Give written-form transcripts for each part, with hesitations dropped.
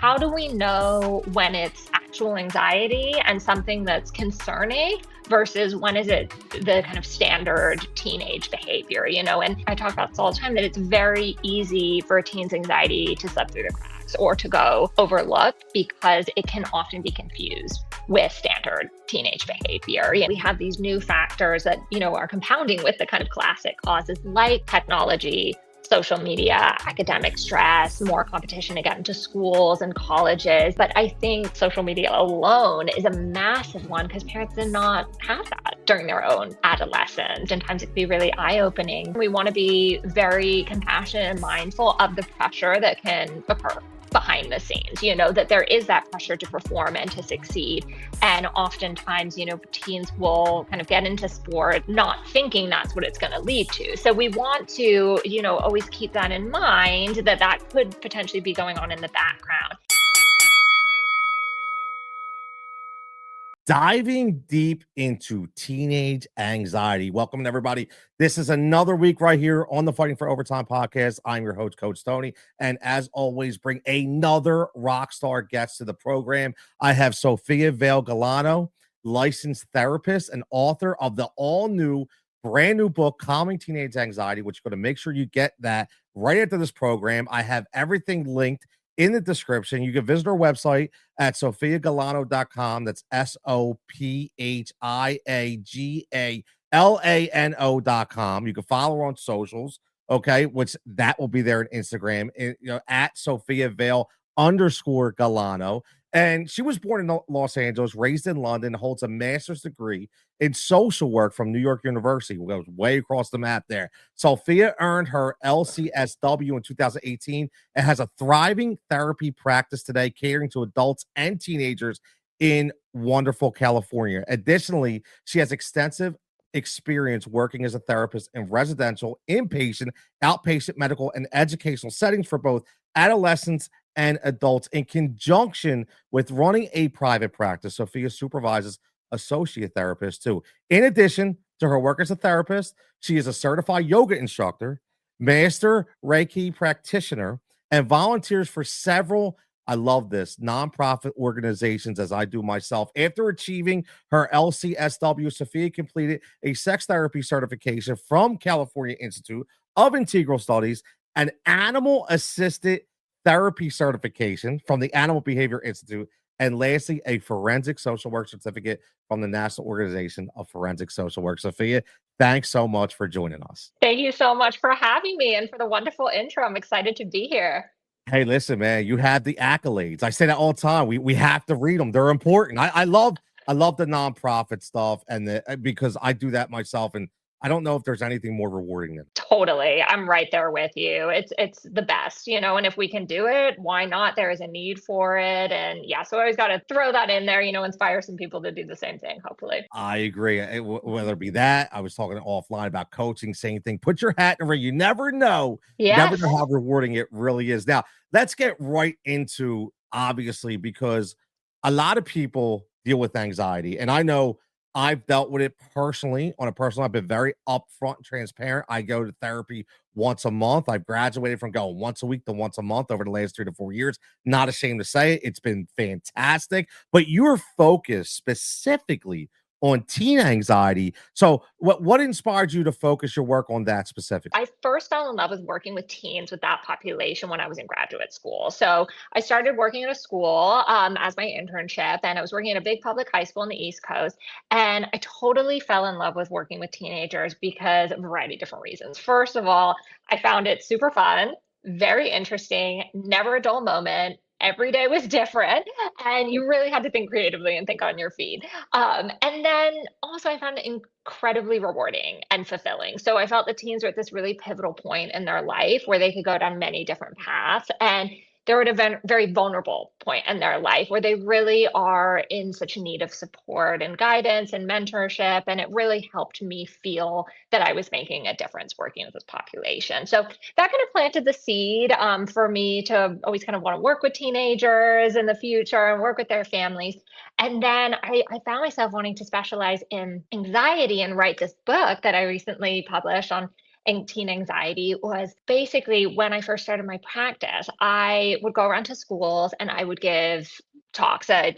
how do we know when it's actual anxiety and something that's concerning versus when is it the kind of standard teenage behavior, And I talk about this all the time, that it's very easy for a teen's anxiety to slip through the cracks or to go overlooked because it can often be confused with standard teenage behavior. We have these new factors that, are compounding with the kind of classic causes like technology, social media, academic stress, more competition to get into schools and colleges. But I think social media alone is a massive one because parents did not have that during their own adolescence. And times it can be really eye-opening. We want to be very compassionate and mindful of the pressure that can occur behind the scenes, that there is that pressure to perform and to succeed. And oftentimes, teens will kind of get into sport not thinking that's what it's going to lead to. So we want to, always keep that in mind, that could potentially be going on in the background. Diving deep into teenage anxiety. Welcome, everybody. This is another week right here on the Fighting for Overtime podcast. I'm your host, Coach Tony. And as always, bring another rock star guest to the program. I have Sophia Vale Galano, licensed therapist and author of the all-new, brand new book, Calming Teenage Anxiety, which you're going to make sure you get that right after this program. I have everything linked in the description. You can visit our website at sophiagalano.com. That's SOPHIAGALANO.com. You can follow her on socials, okay, which that will be there on Instagram, at Sophia Vale _Galano. And she was born in Los Angeles, raised in London, holds a master's degree in social work from New York University. We goes way across the map there. Sophia earned her LCSW in 2018 and has a thriving therapy practice today, catering to adults and teenagers in wonderful California. Additionally, she has extensive experience working as a therapist in residential, inpatient, outpatient medical, and educational settings for both adolescents and adults. In conjunction with running a private practice, Sophia supervises associate therapists too. In addition to her work as a therapist, she is a certified yoga instructor, master Reiki practitioner, and volunteers for several, I love this, nonprofit organizations, as I do myself. After achieving her LCSW, Sophia completed a sex therapy certification from California Institute of Integral Studies, an animal assisted therapy certification from the Animal Behavior Institute, and lastly, a forensic social work certificate from the National Organization of Forensic Social Work. Sophia, thanks so much for joining us. Thank you so much for having me and for the wonderful intro. I'm excited to be here. Hey, listen, man, you have the accolades. I say that all the time. We have to read them. They're important. I love the nonprofit stuff and because I do that myself, and I don't know if there's anything more rewarding than. Totally. I'm right there with you. It's the best, and if we can do it, why not? There is a need for it. And yeah, so I always got to throw that in there, inspire some people to do the same thing, hopefully. I agree. Whether it be that, I was talking offline about coaching, same thing. Put your hat in the ring. You never know. Yes. Never know how rewarding it really is. Now, let's get right into, obviously, because a lot of people deal with anxiety. And I know I've dealt with it personally. On a personal, I've been very upfront and transparent. I go to therapy once a month. I've graduated from going once a week to once a month over the last 3 to 4 years. Not ashamed to say it. It's been fantastic. But you're focused specifically on teen anxiety. So what inspired you to focus your work on that specifically? I first fell in love with working with teens, with that population, when I was in graduate school. So I started working at a school as my internship, and I was working at a big public high school on the East Coast. And I totally fell in love with working with teenagers because of a variety of different reasons. First of all, I found it super fun, very interesting, never a dull moment. Every day was different, and you really had to think creatively and think on your feet. And then also, I found it incredibly rewarding and fulfilling. So I felt the teens were at this really pivotal point in their life where they could go down many different paths. And they're at a very vulnerable point in their life where they really are in such need of support and guidance and mentorship. And it really helped me feel that I was making a difference working with this population. So that kind of planted the seed for me to always kind of want to work with teenagers in the future and work with their families. And then I found myself wanting to specialize in anxiety and write this book that I recently published on teen anxiety was basically when I first started my practice, I would go around to schools and I would give talks that,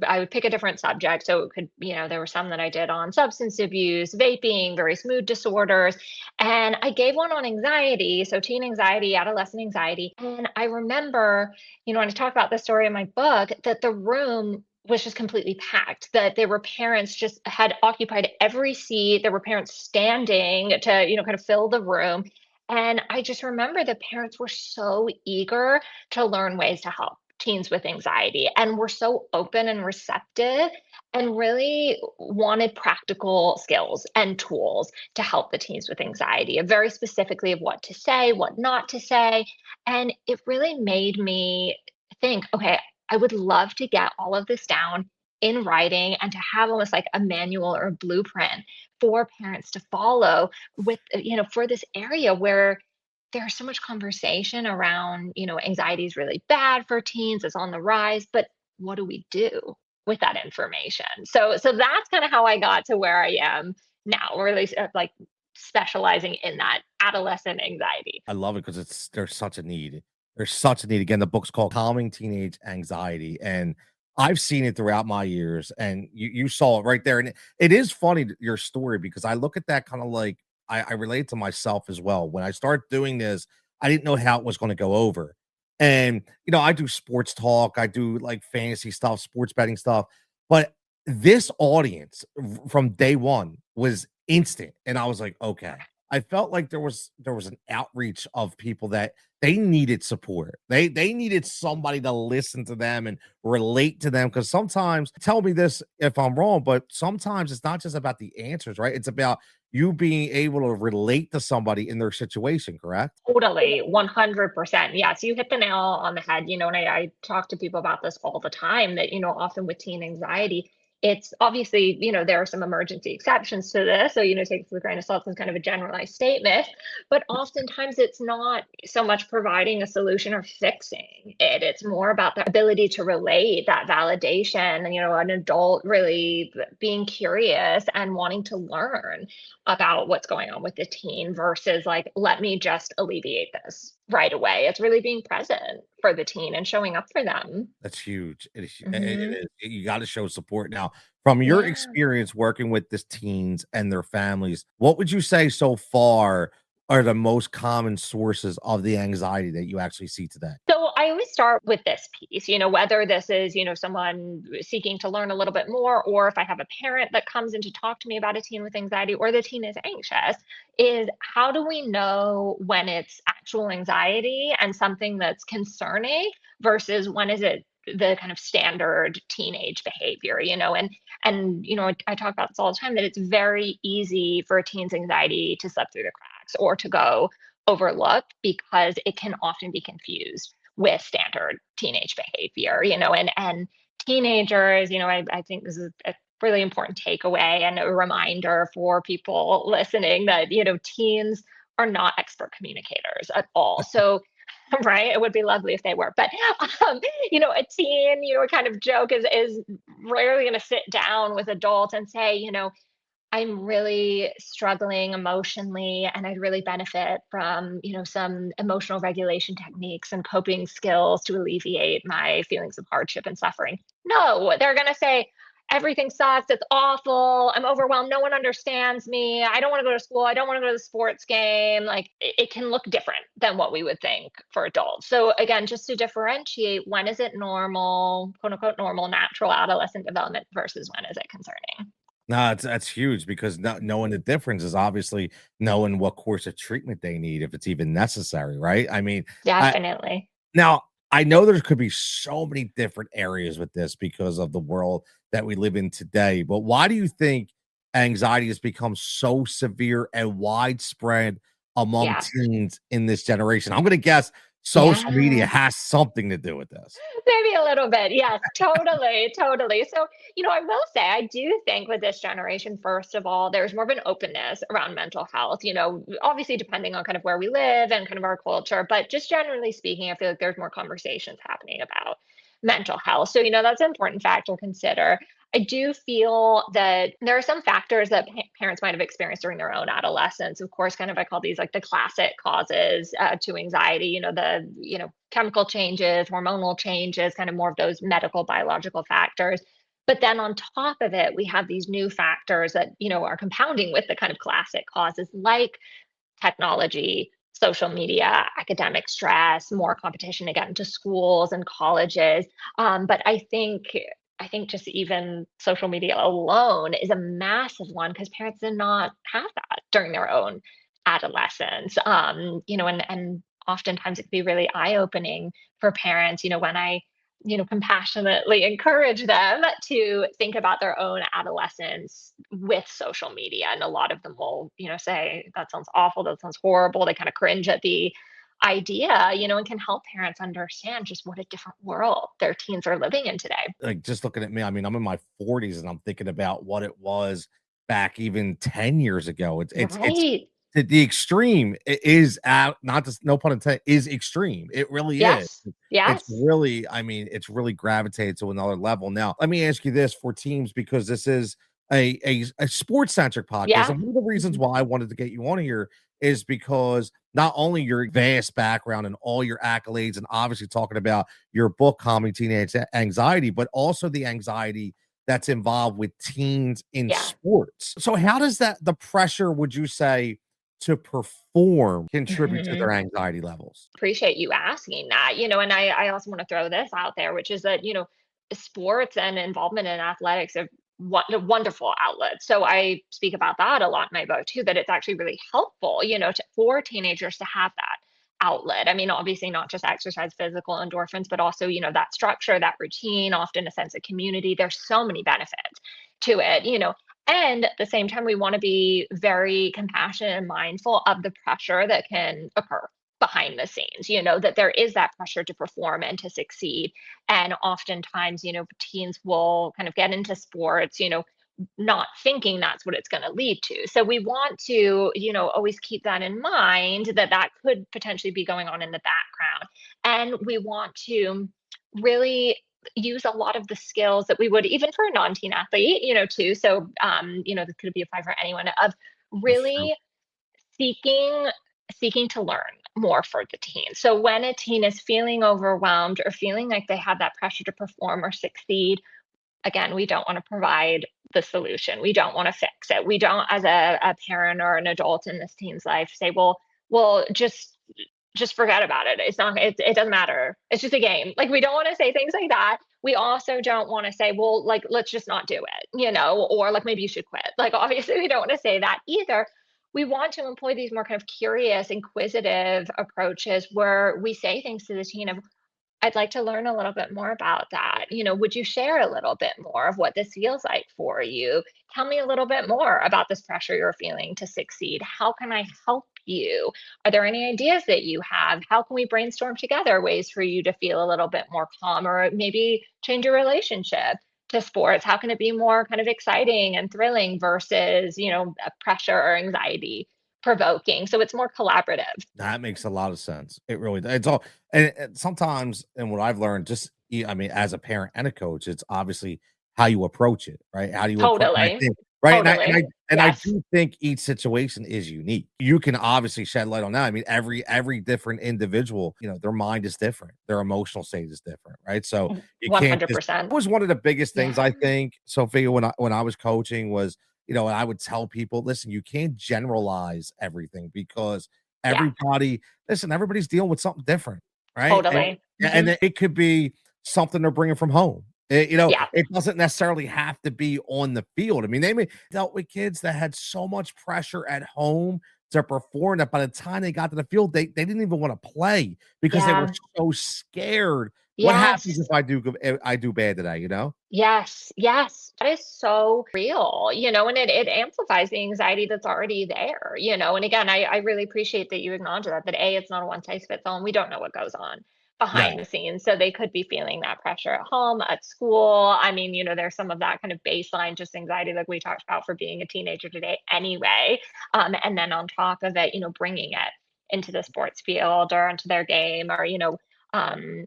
I would pick a different subject. So it could, there were some that I did on substance abuse, vaping, various mood disorders. And I gave one on anxiety. So teen anxiety, adolescent anxiety. And I remember, when I talk about the story in my book, that the room was just completely packed, that there were parents just had occupied every seat. There were parents standing to, kind of fill the room. And I just remember the parents were so eager to learn ways to help teens with anxiety and were so open and receptive and really wanted practical skills and tools to help the teens with anxiety, very specifically of what to say, what not to say. And it really made me think, okay, I would love to get all of this down in writing and to have almost like a manual or a blueprint for parents to follow with, for this area where there's so much conversation around, anxiety is really bad for teens, it's on the rise, but what do we do with that information? So that's kind of how I got to where I am now, or at least like specializing in that adolescent anxiety. I love it because there's such a need. There's such a need. Again, the book's called Calming Teenage Anxiety, and I've seen it throughout my years, and you saw it right there. And it is funny your story because I look at that kind of like I relate to myself as well. When I start doing this, I didn't know how it was going to go over. And I do sports talk, I do like fantasy stuff, sports betting stuff, but this audience from day one was instant. And I was like, okay. I felt like there was an outreach of people that they needed support. They needed somebody to listen to them and relate to them because sometimes tell me this if I'm wrong, but sometimes it's not just about the answers, right? It's about you being able to relate to somebody in their situation, correct? Totally, 100%. Yes, you hit the nail on the head, and I talk to people about this all the time that, often with teen anxiety, it's obviously, there are some emergency exceptions to this. So, take it with a grain of salt as kind of a generalized statement. But oftentimes it's not so much providing a solution or fixing it. It's more about the ability to relate, that validation, and, an adult really being curious and wanting to learn about what's going on with the teen versus like, let me just alleviate this right away. It's really being present for the teen and showing up for them. That's huge. It is. It Hmm. is. You got to show support. Now, from your Yeah. experience working with this teens and their families, what would you say so far are the most common sources of the anxiety that you actually see today? So I always start with this piece, whether this is, someone seeking to learn a little bit more, or if I have a parent that comes in to talk to me about a teen with anxiety, or the teen is anxious, is how do we know when it's actual anxiety and something that's concerning versus when is it the kind of standard teenage behavior, I talk about this all the time that it's very easy for a teen's anxiety to slip through the cracks or to go overlooked because it can often be confused with standard teenage behavior, and teenagers, I think this is a really important takeaway and a reminder for people listening that, teens are not expert communicators at all. So, right, it would be lovely if they were, but a teen, kind of joke is rarely going to sit down with adults and say, I'm really struggling emotionally and I'd really benefit from, some emotional regulation techniques and coping skills to alleviate my feelings of hardship and suffering. No, they're going to say, everything sucks. It's awful. I'm overwhelmed. No one understands me. I don't want to go to school. I don't want to go to the sports game. Like it can look different than what we would think for adults. So again, just to differentiate, when is it normal, quote unquote, normal, natural adolescent development versus when is it concerning? No, that's huge because not knowing the difference is obviously knowing what course of treatment they need if it's even necessary, right? I mean, I Definitely. now I know there could be so many different areas with this because of the world that we live in today, but why do you think anxiety has become so severe and widespread among Yeah. teens in this generation? I'm gonna guess social media Yeah. has something to do with this. Maybe a little bit. Yes, totally, totally. So, I will say, I do think with this generation, first of all, there's more of an openness around mental health, obviously depending on kind of where we live and kind of our culture, but just generally speaking, I feel like there's more conversations happening about mental health. So, that's an important factor to consider. I do feel that there are some factors that parents might have experienced during their own adolescence. Of course, kind of I call these like the classic causes to anxiety. The chemical changes, hormonal changes, kind of more of those medical biological factors. But then on top of it, we have these new factors that are compounding with the kind of classic causes, like technology, social media, academic stress, more competition to get into schools and colleges. But I think just even social media alone is a massive one because parents did not have that during their own adolescence. And oftentimes it can be really eye opening for parents. When I compassionately encourage them to think about their own adolescence with social media. And a lot of them will, say, that sounds awful, that sounds horrible. They kind of cringe at the idea, and can help parents understand just what a different world their teens are living in today. Like, just looking at me, I mean, I'm in my 40s and I'm thinking about what it was back even 10 years ago. It's Right. the extreme is out, not just, no pun intended, is extreme. It really is. Yes. It's Yes. really, I mean, it's really gravitated to another level. Now, let me ask you this for teams, because this is a sports centric podcast. Yeah. And one of the reasons Mhm. why I wanted to get you on here is because not only your vast background and all your accolades, and obviously talking about your book, Calming Teenage Anxiety, but also the anxiety that's involved with teens in Yeah. sports. So, how does the pressure, would you say, to perform contribute to Mhm. their anxiety levels? Appreciate you asking that. And I also want to throw this out there, which is that, sports and involvement in athletics are wonderful outlets. So I speak about that a lot in my book too, that it's actually really helpful, for teenagers to have that outlet. I mean, obviously not just exercise, physical endorphins, but also, that structure, that routine, often a sense of community. There's so many benefits to it. And at the same time, we want to be very compassionate and mindful of the pressure that can occur behind the scenes, that there is that pressure to perform and to succeed. And oftentimes, teens will kind of get into sports, not thinking that's what it's going to lead to. So we want to, always keep that in mind, that that could potentially be going on in the background. And we want to really use a lot of the skills that we would even for a non-teen athlete, too. So, this could be applied for anyone of That's true. really seeking seeking to learn more for the teen. So when a teen is feeling overwhelmed or feeling like they have that pressure to perform or succeed, again, we don't want to provide the solution. We don't want to fix it. We don't, as a parent or an adult in this teen's life, say, well, just forget about it. It's not, it doesn't matter. It's just a game. Like, we don't want to say things like that. We also don't want to say, well, like, let's just not do it, or like, maybe you should quit. Like, obviously, we don't want to say that either. We want to employ these more kind of curious, inquisitive approaches where we say things to the teen of, I'd like to learn a little bit more about that. Would you share a little bit more of what this feels like for you? Tell me a little bit more about this pressure you're feeling to succeed. How can I help you? Are there any ideas that you have? How can we brainstorm together ways for you to feel a little bit more calm, or maybe change your relationship to sports? How can it be more kind of exciting and thrilling versus, a pressure or anxiety provoking? So it's more collaborative. That makes a lot of sense. It really does. It's all, and sometimes, and what I've learned, just I mean, as a parent and a coach, it's obviously how you approach it, right? How do you approach? I Totally. think, right, Totally. and I Yes. do think each situation is unique. You can obviously shed light on that. I mean, every different individual, their mind is different, their emotional state is different, right? So you can't just. That 100%. was one of the biggest things, Yeah. I think, Sophia, when I was coaching, was, and I would tell people, listen, you can't generalize everything, because Yeah. everybody, listen, everybody's dealing with something different, right? And Totally. and Mhm. it could be something they're bringing from home. Yeah. It doesn't necessarily have to be on the field. I mean, they may dealt with kids that had so much pressure at home to perform that by the time they got to the field, they didn't even want to play because they were Yeah. so scared. What happens if Yes. I do bad today, Yes. Yes. That is so real, and it amplifies the anxiety that's already there, and again, I really appreciate that you acknowledge that A, it's not a one size fits all, and we don't know what goes on behind No. the scenes. So they could be feeling that pressure at home, at school. I mean, there's some of that kind of baseline just anxiety like we talked about for being a teenager today anyway. And then on top of it, bringing it into the sports field or into their game or, um,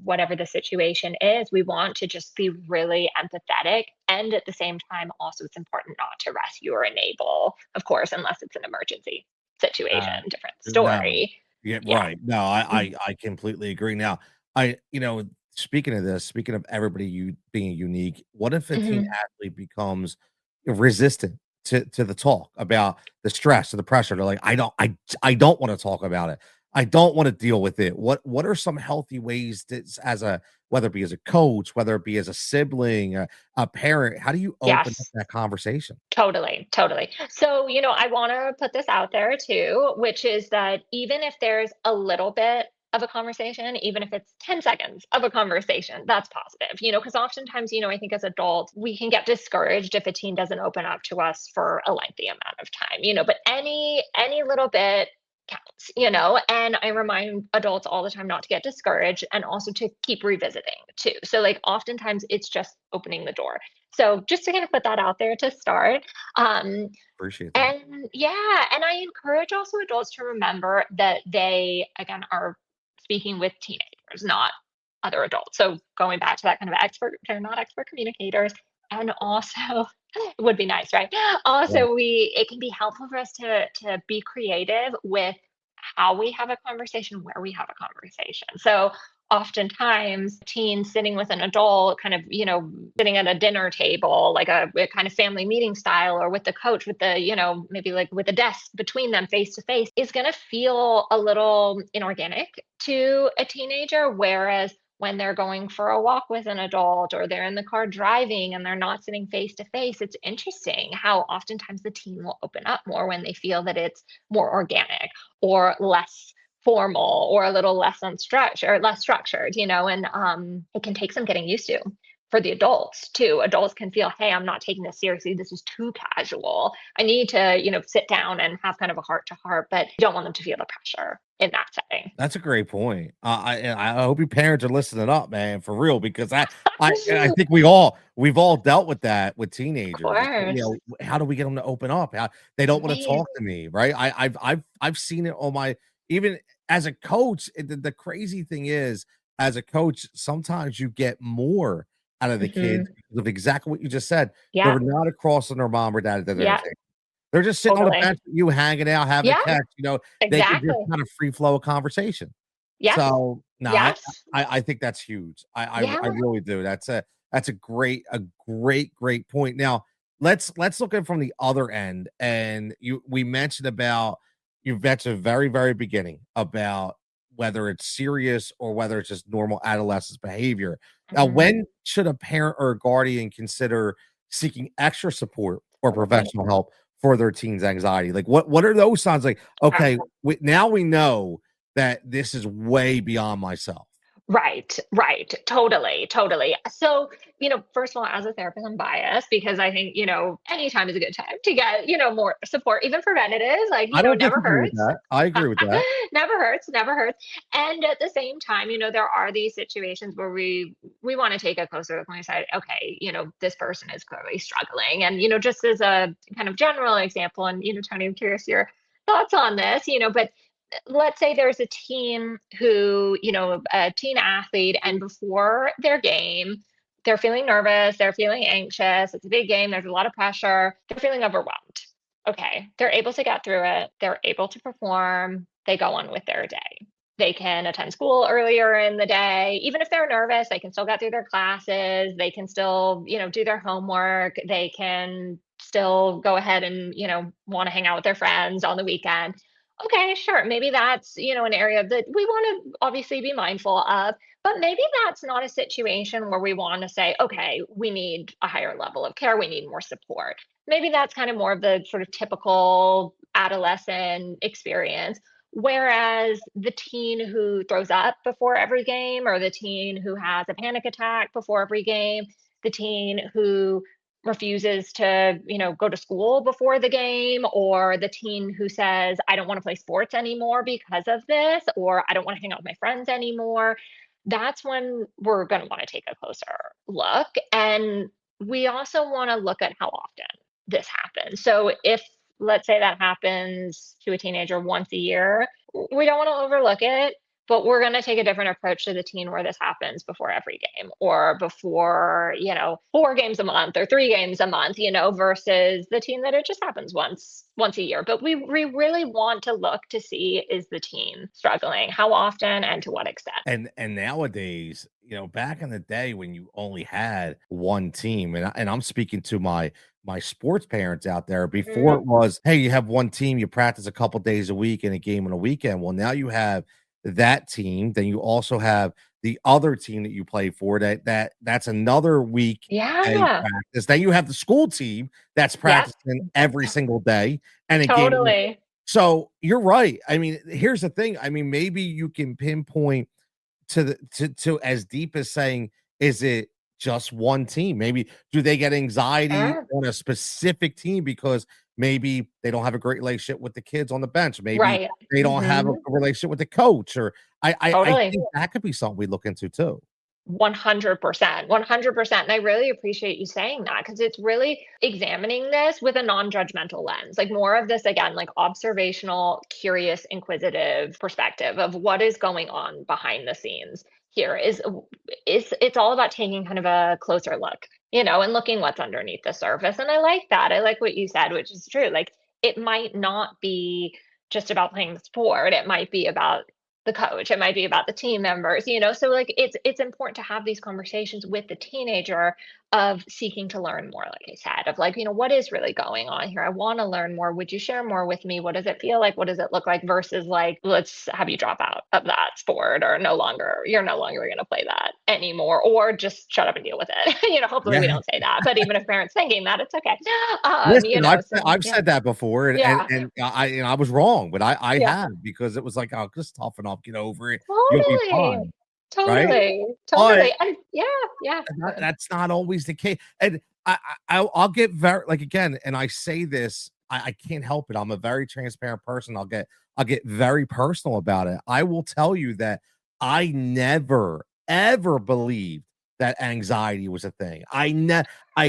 whatever the situation is, we want to just be really empathetic. And at the same time, also, it's important not to rescue or enable, of course, unless it's an emergency situation, Uh, different no. story. Yeah, Yeah. right. No, Mhm. I completely agree. Now, speaking of this, speaking of everybody being unique, what if a teen Mhm. athlete becomes resistant to the talk about the stress or the pressure? They're like, I don't want to talk about it. I don't want to deal with it. What are some healthy ways that as a whether it be as a coach, whether it be as a sibling, a parent, how do you open up Yes. that conversation? Totally, totally. So, I want to put this out there too, which is that even if there's a little bit of a conversation, even if it's 10 seconds of a conversation, that's positive, because oftentimes, I think as adults, we can get discouraged if a teen doesn't open up to us for a lengthy amount of time, but any little bit counts, and I remind adults all the time not to get discouraged and also to keep revisiting too. So, like, oftentimes it's just opening the door. So just to kind of put that out there to start. Um, Appreciate that. and yeah, and I encourage also adults to remember that they, again, are speaking with teenagers, not other adults. So going back to that kind of expert, they're not expert communicators. And also, it would be nice, right? Right. Also, it can be helpful for us to be creative with how we have a conversation, where we have a conversation. So oftentimes teens sitting with an adult kind of sitting at a dinner table like a kind of family meeting style, or with the coach with the maybe like with a desk between them face to face, is going to feel a little inorganic to a teenager, whereas when they're going for a walk with an adult or they're in the car driving and they're not sitting face to face, it's interesting how oftentimes the teen will open up more when they feel that it's more organic or less formal or a little less unstructured or less structured, and it can take some getting used to for the adults too. Adults can feel, hey, I'm not taking this seriously. This is too casual. I need to, sit down and have kind of a heart to heart, but you don't want them to feel the pressure in that setting. That's a great point. I hope your parents are listening up, man, for real, because I think we've all dealt with that with Of teenagers. It's, course. how do we get them to open up? How they don't want to Right. talk to me, right? I've seen it on my even as a coach. The crazy thing is, as a coach, sometimes you get more out of the kids Hmm. because of exactly what you just said. Yeah. They're not across on their mom or dad at the dinner Yeah. table. They're just sitting on the Totally. bench with you, hanging out, having a Yeah. catch, they can just Exactly. kind of free flow a conversation. Yes. So, no, Yes. I think that's huge. I Yeah. really do. That's a great point. Now, let's look at it from the other end, and you mentioned very, very beginning about whether it's serious or whether it's just normal adolescence behavior. Now, Hmm. when should a parent or a guardian consider seeking extra support or Totally. professional help for their teen's anxiety? Like, what are those signs? Like, okay, now we know that this is way beyond myself. Right, right. Totally, totally. So, first of all, as a therapist, I'm biased because I think, anytime is a good time to get, more support, even preventative, like, I don't never disagree with hurts. that. I agree with that. Never hurts, never hurts. And at the same time, there are these situations where we want to take a closer look and decide, okay, this person is clearly struggling. And, just as a kind of general example, and, Tony, I'm curious your thoughts on this, but let's say there's a team who, a teen athlete, and before their game, they're feeling nervous, they're feeling anxious. It's a big game, there's a lot of pressure, they're feeling overwhelmed. Okay, they're able to get through it, they're able to perform, they go on with their day. They can attend school earlier in the day. Even if they're nervous, they can still get through their classes, they can still, do their homework, they can still go ahead and, want to hang out with their friends on the weekend. Okay, sure. Maybe that's, an area that we want to obviously be mindful of, but maybe that's not a situation where we want to say, okay, we need a higher level of care, we need more support. Maybe that's kind of more of the sort of typical adolescent experience. Whereas the teen who throws up before every game, or the teen who has a panic attack before every game, the teen who refuses to, go to school before the game, or the teen who says, I don't want to play sports anymore because of this, or I don't want to hang out with my friends anymore. That's when we're going to want to take a closer look. And we also want to look at how often this happens. So if, let's say, that happens to a teenager once a year, we don't want to overlook it. but we're going to take a different approach to the teen where this happens before every game or before, 4 games a month or 3 games a month, versus the teen that it just happens once a year. But we really want to look to see, is the teen struggling, how often and to what extent. And nowadays, back in the day when you only had one team, and I'm speaking to my sports parents out there. Before Mhm. it was, hey, you have one team, you practice a couple days a week and a game on a weekend. Well, now you have that team, then you also have the other team that you play for, that's another week a Yeah. practice. Then you have the school team that's Yep. practicing every single day and a game. Totally. So you're right. I mean, here's the thing. I mean, maybe you can pinpoint to as deep as saying, is it just one team? Maybe do they get anxiety Sure. on a specific team because maybe they don't have a great relationship with the kids on the bench? Maybe Right. they don't have a Mhm. good relationship with the coach, or I Totally. think that could be something we look into too. 100%, 100%. And I really appreciate you saying that because it's really examining this with a non judgmental lens, like more of this, again, like observational, curious, inquisitive perspective of what is going on behind the scenes here is it's all about taking kind of a closer look, and looking what's underneath the surface. And I like that. I like what you said, which is true. Like it might not be just about playing the sport. It might be about the coach, it might be about the team members, so like it's important to have these conversations with the teenager of seeking to learn more, like I said, of like, what is really going on here? I want to learn more. Would you share more with me? What does it feel like? What does it look like? Versus like, let's have you drop out of that sport, or you're no longer going to play that anymore, or just shut up and deal with it. Hopefully we Yeah. don't say that, but even if parents thinking that, it's okay. Listen, So I've yeah. said that before, and Yeah. I was wrong, but I Yeah. have, because it was like, "Oh, just toughen up, get over it, you'll be Totally. fine," right? Totally. But Totally. And yeah, yeah. Go ahead. that's not always the case, and I'll get very, like, again, and I say this, I can't help it, I'm a very transparent person, I'll get very personal about it. I will tell you that I never, ever believed that anxiety was a thing. I Mhm.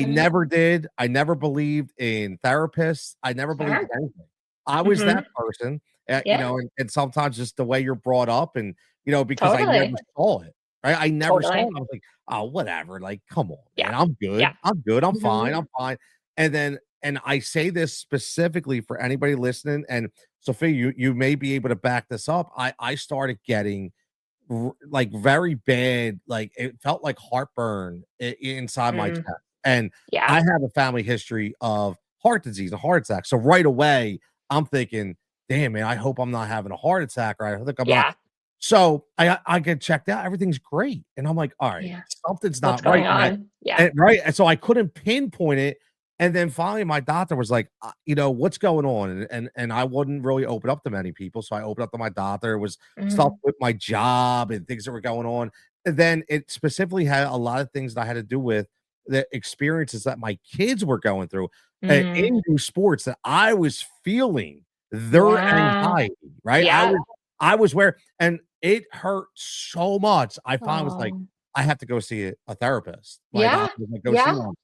never did. I never believed in therapists. I never believed Sure. in anything. I was that Mhm. person, Yeah. and sometimes just the way you're brought up, and, because I never Totally. saw it, right? I never saw Totally. it. I was like, "Oh, whatever, like, come on, Yeah. man. I'm Yeah. good. I'm good. I'm fine. Mhm. I'm fine." And I say this specifically for anybody listening, and Sophia, you may be able to back this up. I started getting like very bad, like it felt like heartburn inside my Mm. chest. And I Yeah. have a family history of heart disease, a heart attack. So right away, I'm thinking, damn, man, I hope I'm not having a heart attack, or I think I'm not. Yeah. So I get checked out. Everything's great. And I'm like, all right, Yeah. something's What's not right. going on? Yeah. And right. And so I couldn't pinpoint it. And then finally my doctor was like, what's going on? And I wouldn't really open up to many people. So I opened up to my doctor. It was stuff Mhm. with my job and things that were going on. And then it specifically had a lot of things that I had to do with the experiences that my kids were going through Mm. in new sports, that I was feeling their Yeah. anxiety, right? Yeah. I was where, and it hurt so much. I finally was like, Oh. I have to go see a therapist. My Yeah. doctor was like, go see Yeah. one.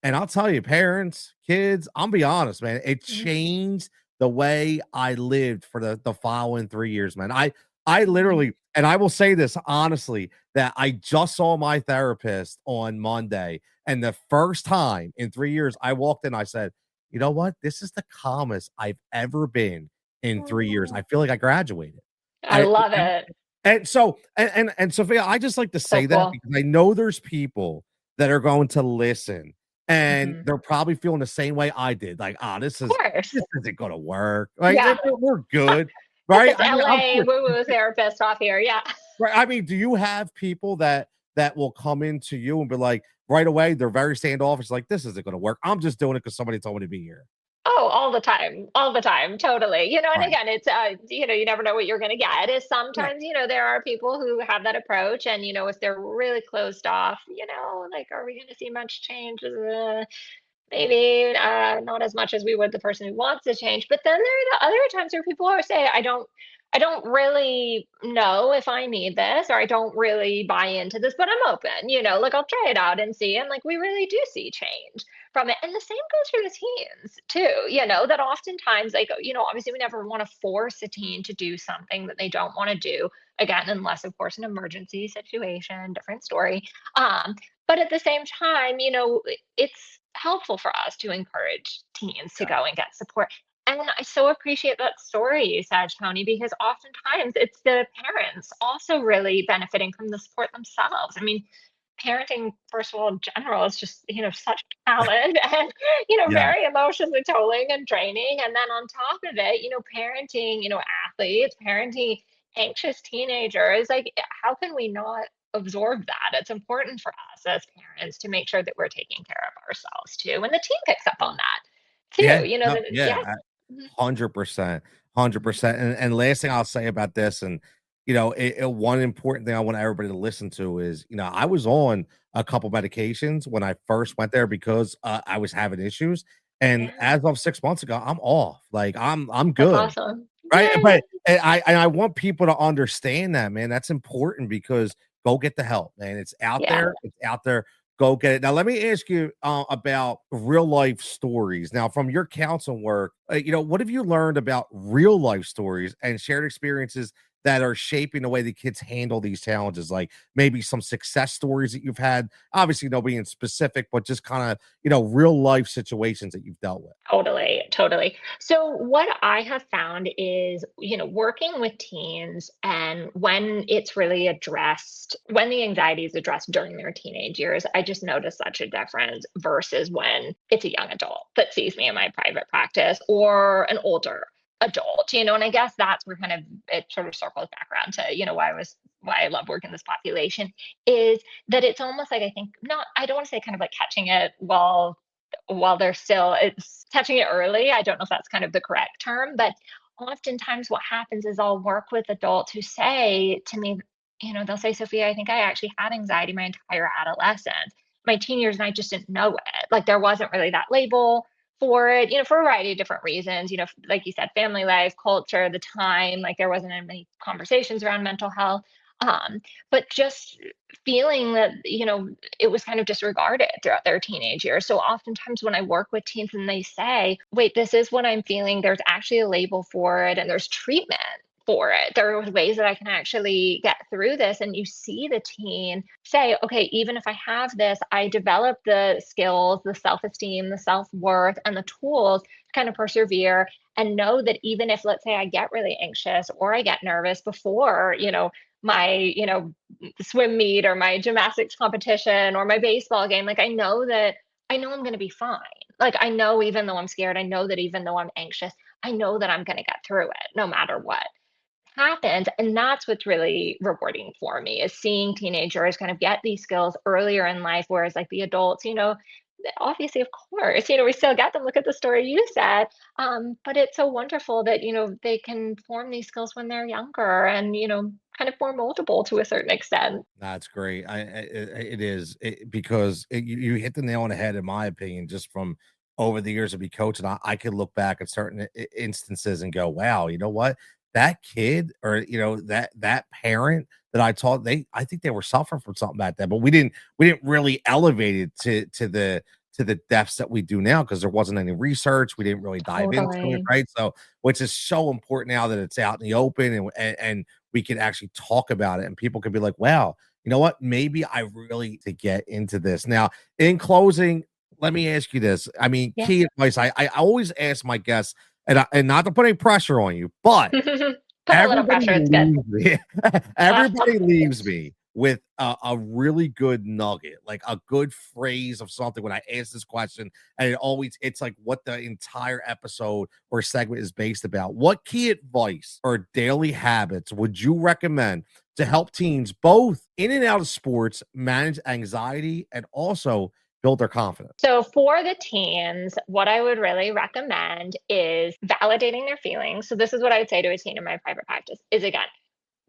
And I'll tell you, parents, kids, I'll be honest, man, it Mhm. changed the way I lived for the following 3 years, man. I Mhm. literally, and I will say this honestly, that I just saw my therapist on Monday, and the first time in 3 years, I walked in, I said, "You know what? This is the calmest I've ever been in 3 years. I Oh. feel like I graduated." I I love it. and so and Sophia, I just like to So say that cool. because I know there's people that are going to listen, and Mhm. they're probably feeling the same way I did. Like, "Ah, Of course. this isn't gonna work." Like, Yeah. we're good, Get right? this I mean, I'm LA sure, woo-woo therapist off here. Yeah. right? I mean, do you have people that will come into you and be like, right away, they're very standoffish, like, "This isn't gonna work. I'm just doing it because somebody told me to be here." Oh, all the time, totally. And Right. again, it's you never know what you're going to get. Is Right. sometimes, there are people who have that approach, and if they're really closed off, like, are we going to see much change? maybe not as much as we would the person who wants to change. But then there are the other times where people are saying, I don't really know if I need this, or I don't really buy into this, but I'm open, like I'll try it out and see. And like we really do see change from it. And the same goes for the teens too, that oftentimes, like, obviously we never want to force a teen to do something that they don't want to do. Again, unless of course an emergency situation, different story. Um, but at the same time, it's helpful for us to encourage teens to Yeah. go and get support. And I so appreciate that story you said, Tony, because oftentimes it's the parents also really benefiting from the support themselves. I mean, parenting, first of all, in general, is just, such a challenge and, Yeah. very emotionally tolling and draining. And then on top of it, parenting, athletes, parenting anxious teenagers, like, how can we not absorb that? It's important for us as parents to make sure that we're taking care of ourselves too. And the teen picks up on that Yeah. too, No, that, yeah. yeah. Mhm. 100%, 100%. And last thing I'll say about this, and one important thing I want everybody to listen to is, I was on a couple medications when I first went there because I was having issues. And Yeah, as of 6 months ago, I'm off. Like I'm that's good. awesome. Right, Yay. but and I want people to understand that, man. That's important because go get the help, man. It's out Yeah. there. It's out there. Go get it. Now, let me ask you about real life stories. Now, from your counseling work, what have you learned about real life stories and shared experiences that are shaping the way the kids handle these challenges? Like maybe some success stories that you've had. Obviously, no being specific, but just kind of real life situations that you've dealt with. Totally, totally. So what I have found is, working with teens and when it's really addressed, when the anxiety is addressed during their teenage years, I just notice such a difference versus when it's a young adult that sees me in my private practice or an older adult, and I guess that's where kind of it sort of circles back around to, why I love working this population is that it's almost like I think not, I don't want to say kind of like catching it while they're still it's catching it early. I don't know if that's kind of the correct term, but oftentimes what happens is I'll work with adults who say to me, they'll say, Sophia, I think I actually had anxiety my entire adolescence. My teen years, and I just didn't know it. Like there wasn't really that label for it, for a variety of different reasons, like you said, family life, culture, the time, like there wasn't any conversations around mental health. Um, but just feeling that, it was kind of disregarded throughout their teenage years. So oftentimes when I work with teens and they say, wait, this is what I'm feeling, there's actually a label for it and there's treatment for it. There are ways that I can actually get through this. And you see the teen say, okay, even if I have this, I develop the skills, the self esteem, the self worth, and the tools to kind of persevere and know that even if, let's say, I get really anxious or I get nervous before, my, swim meet or my gymnastics competition or my baseball game, like I know I'm going to be fine. Like I know even though I'm scared, I know that even though I'm anxious, I know that I'm going to get through it no matter what happens. And that's what's really rewarding for me is seeing teenagers kind of get these skills earlier in life, whereas like the adults, obviously, of course, we still get them. Look at the story you said. But it's so wonderful that, they can form these skills when they're younger and, kind of more moldable to a certain extent. That's great. It is because you hit the nail on the head, in my opinion, just from over the years of be coaching. I could look back at certain instances and go, "Wow, you know what? That kid, or that parent that I taught, I think they were suffering from something back then, but we didn't really elevate it to the depths that we do now because there wasn't any research. We didn't really dive into it, Totally. right? So, which is so important now that it's out in the open and we can actually talk about it and people can be like, wow, you know what? Maybe I really to get into this. Now, in closing, let me ask you this. I mean, Yeah. key advice. I always ask my guests, and not to put any pressure on you, but Put a little everybody pressure. It's good. leaves me everybody leaves me with a really good nugget, like a good phrase of something when I ask this question, and it's like what the entire episode or segment is based about. What key advice or daily habits would you recommend to help teens both in and out of sports manage anxiety and also build their confidence? So for the teens, what I would really recommend is validating their feelings. So this is what I would say to a teen in my private practice is again,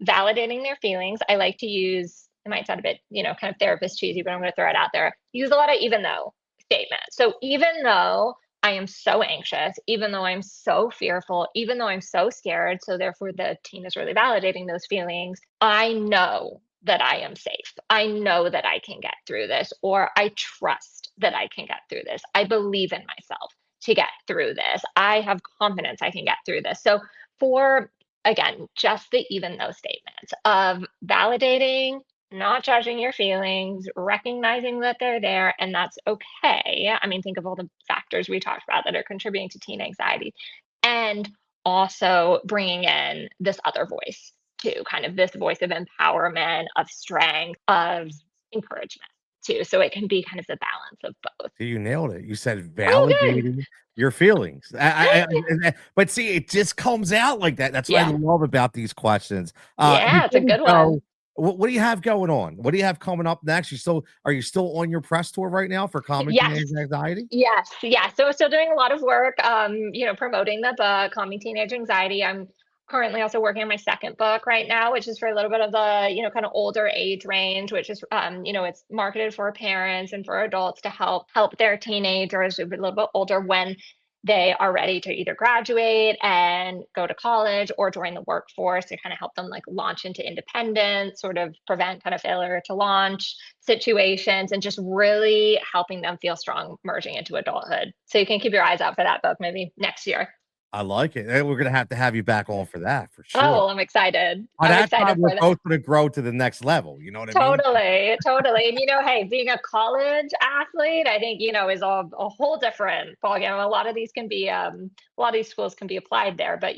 validating their feelings. I like to use, it might sound a bit, kind of therapist cheesy, but I'm going to throw it out there. Use a lot of even though statements, So even though I am so anxious, even though I'm so fearful, even though I'm so scared, so therefore the teen is really validating those feelings, I know that I am safe. I know that I can get through this, or I trust that I can get through this. I believe in myself to get through this. I have confidence I can get through this. So, for again, just the even though statements of validating, not judging your feelings, recognizing that they're there and that's okay. I mean, think of all the factors we talked about that are contributing to teen anxiety. And also bringing in this other voice too, kind of this voice of empowerment, of strength, of encouragement too. So it can be kind of the balance of both. You nailed it. You said Oh, good. validating your feelings. But see, it just comes out like that. That's what I Yeah. love about these questions. Yeah, it's Before a we good one. go, what do you have going on? What do you have coming up next? Are you still on your press tour right now for Calming Yes. Teenage Anxiety? Yes, yeah. So still doing a lot of work, promoting the book, Calming Teenage Anxiety. I'm currently also working on my second book right now, which is for a little bit of the, kind of older age range, which is, it's marketed for parents and for adults to help their teenagers who are a little bit older when they are ready to either graduate and go to college or join the workforce to kind of help them like launch into independence, sort of prevent kind of failure to launch situations and just really helping them feel strong merging into adulthood. So you can keep your eyes out for that book maybe next year. I like it. And we're gonna have to have you back on for that for Oh, sure. well, I'm excited. By I'm that time, excited we're for that. both gonna grow to the next level. You know what I mean? Totally, totally. And hey, being a college athlete, I think, is a whole different ballgame. A lot of these can be a lot of these schools can be applied there, but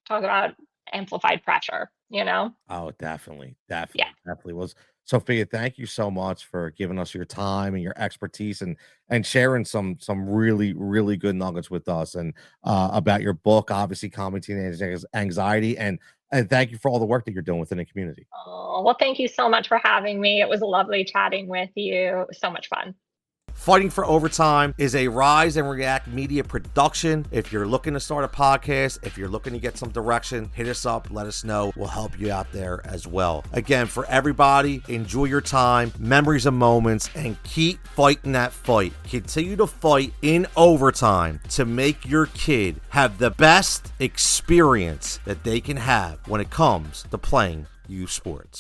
talk about amplified pressure. Oh, definitely, Yeah. definitely, definitely was. Sophia, thank you so much for giving us your time and your expertise and sharing some really really good nuggets with us and about your book, obviously, Calming Teenage Anxiety, and thank you for all the work that you're doing within the community. Oh, well, thank you so much for having me. It was lovely chatting with you. It was so much fun. Fighting for Overtime is a Rise and React media production. If you're looking to start a podcast, if you're looking to get some direction, hit us up, let us know. We'll help you out there as well. Again, for everybody, enjoy your time, memories and moments, and keep fighting that fight. Continue to fight in overtime to make your kid have the best experience that they can have when it comes to playing youth sports.